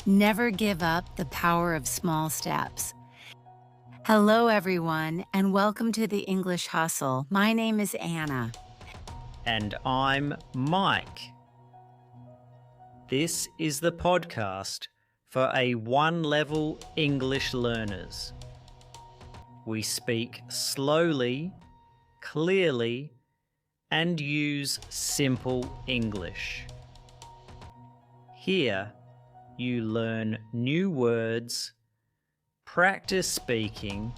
Never give up the power of small steps. Hello, everyone, and welcome to the English Hustle. My name is Anna. And I'm Mike. This is the podcast for A1 level English learners. We speak slowly, clearly, and use simple English. Here, you learn new words, practice speaking,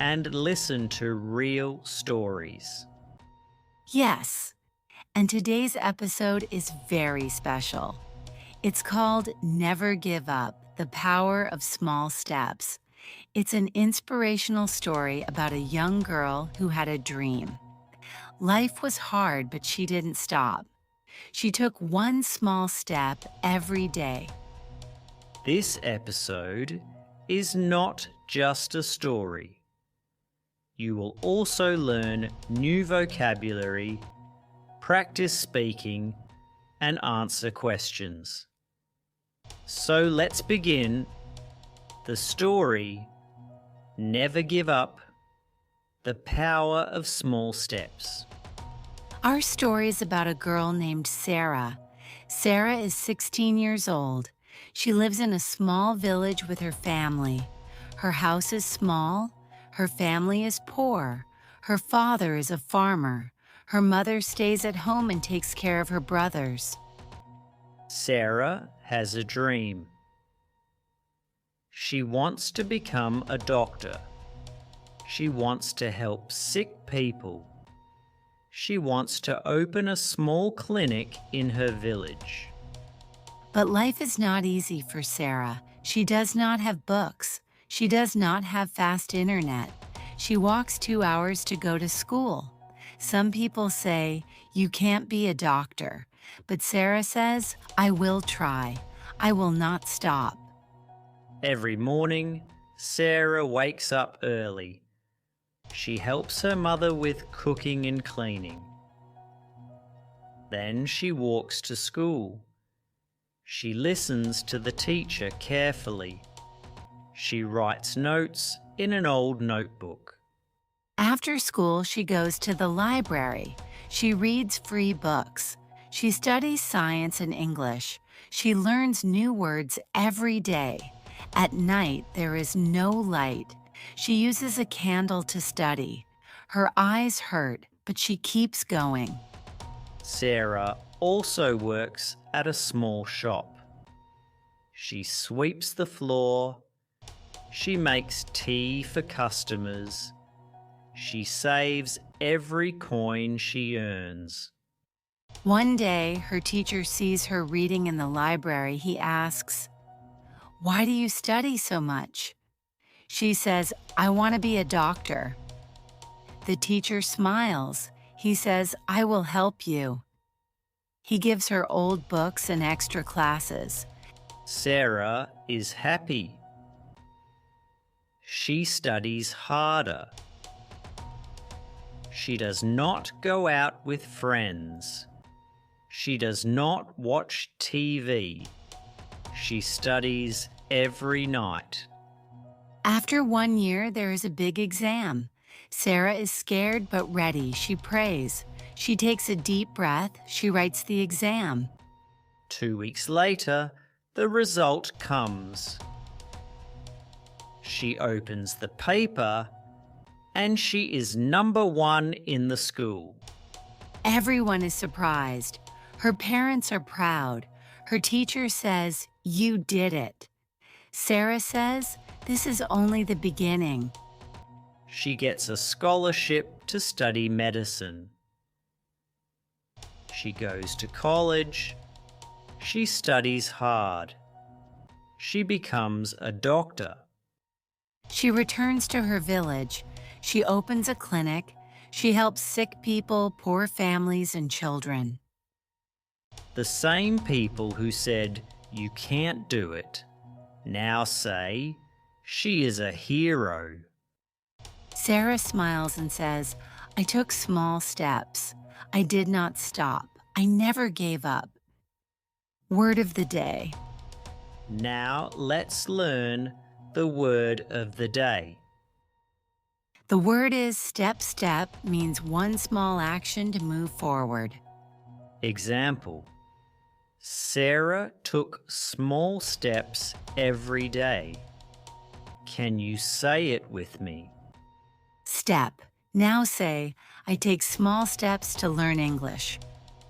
and listen to real stories. Yes, and today's episode is very special. It's called Never Give Up, the Power of Small Steps. It's an inspirational story about a young girl who had a dream. Life was hard, but she didn't stop. She took one small step every day. This episode is not just a story. You will also learn new vocabulary, practice speaking, and answer questions. So let's begin. The story, Never Give Up, the Power of Small Steps. Our story is about a girl named Sarah. Sarah is 16 years old. She lives in a small village with her family. Her house is small. Her family is poor. Her father is a farmer. Her mother stays at home and takes care of her brothers. Sarah has a dream. She wants to become a doctor. She wants to help sick people. She wants to open a small clinic in her village. But life is not easy for Sarah. She does not have books. She does not have fast internet. She walks 2 hours to go to school. Some people say, "You can't be a doctor." But Sarah says, "I will try. I will not stop." Every morning, Sarah wakes up early. She helps her mother with cooking and cleaning. Then she walks to school. She listens to the teacher carefully. She writes notes in an old notebook. After school, she goes to the library. She reads free books. She studies science and English. She learns new words every day. At night, there is no light. She uses a candle to study. Her eyes hurt, but she keeps going. Sarah also works at a small shop. She sweeps the floor. She makes tea for customers. She saves every coin she earns. One day, her teacher sees her reading in the library. He asks, "Why do you study so much?" She says, "I want to be a doctor." The teacher smiles. He says, "I will help you." He gives her old books and extra classes. Sarah is happy. She studies harder. She does not go out with friends. She does not watch TV. She studies every night. After 1 year, there is a big exam. Sarah is scared but ready. She prays. She takes a deep breath. She writes the exam. 2 weeks later, the result comes. She opens the paper and she is number 1 in the school. Everyone is surprised. Her parents are proud. Her teacher says, "You did it." Sarah says, "This is only the beginning." She gets a scholarship to study medicine. She goes to college. She studies hard. She becomes a doctor. She returns to her village. She opens a clinic. She helps sick people, poor families, and children. The same people who said, "You can't do it," now say, "She is a hero." Sarah smiles and says, "I took small steps. I did not stop. I never gave up." Word of the day. Now let's learn the word of the day. The word is step. Step means one small action to move forward. Example: Sarah took small steps every day. Can you say it with me? Step. Now say, I take small steps to learn English.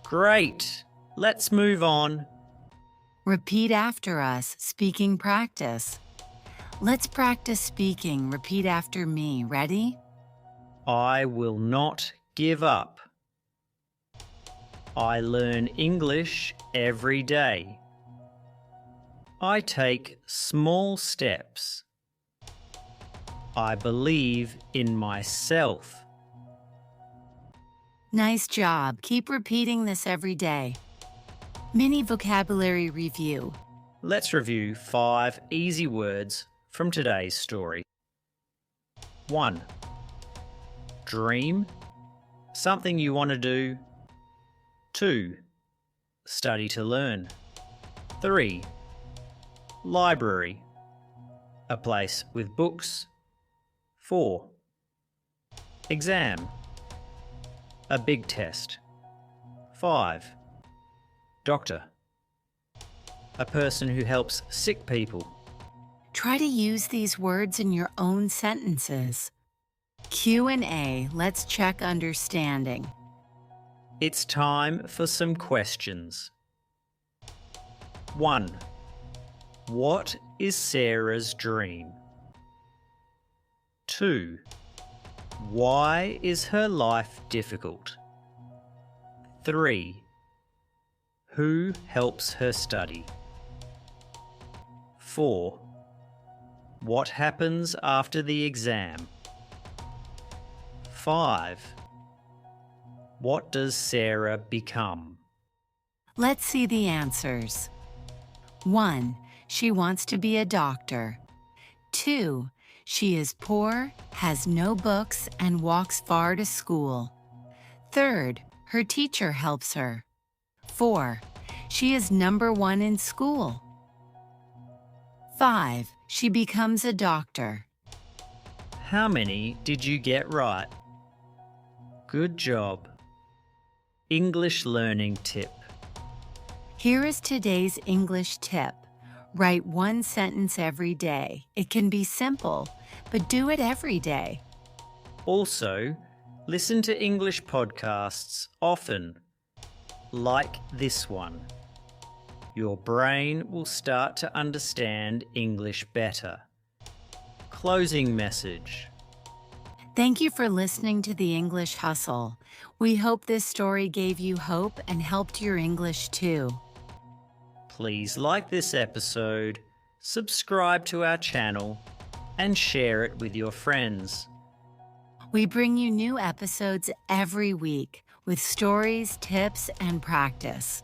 Great! Let's move on. Repeat after us, speaking practice. Let's practice speaking. Repeat after me. Ready? I will not give up. I learn English every day. I take small steps. I believe in myself. Nice job. Keep repeating this every day. Mini vocabulary review. Let's review 5 easy words from today's story. 1. Dream, something you want to do. 2. Study to learn. 3. Library, a place with books. 4. Exam, a big test. 5. Doctor, a person who helps sick people. Try to use these words in your own sentences. Q&A. Let's check understanding. It's time for some questions. 1. What is Sarah's dream? 2. Why is her life difficult? 3. Who helps her study? 4. What happens after the exam? 5. What does Sarah become? Let's see the answers. 1. She wants to be a doctor. 2. She is poor, has no books, and walks far to school. 3. Her teacher helps her. 4. She is number 1 in school. 5. She becomes a doctor. How many did you get right? Good job. English learning tip. Here is today's English tip. Write one sentence every day. It can be simple, but do it every day. Also, listen to English podcasts often, like this one. Your brain will start to understand English better. Closing message. Thank you for listening to the English Hustle. We hope this story gave you hope and helped your English too. Please like this episode, subscribe to our channel, and share it with your friends. We bring you new episodes every week with stories, tips, and practice.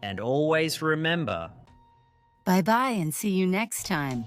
And always remember, Bye-bye and see you next time.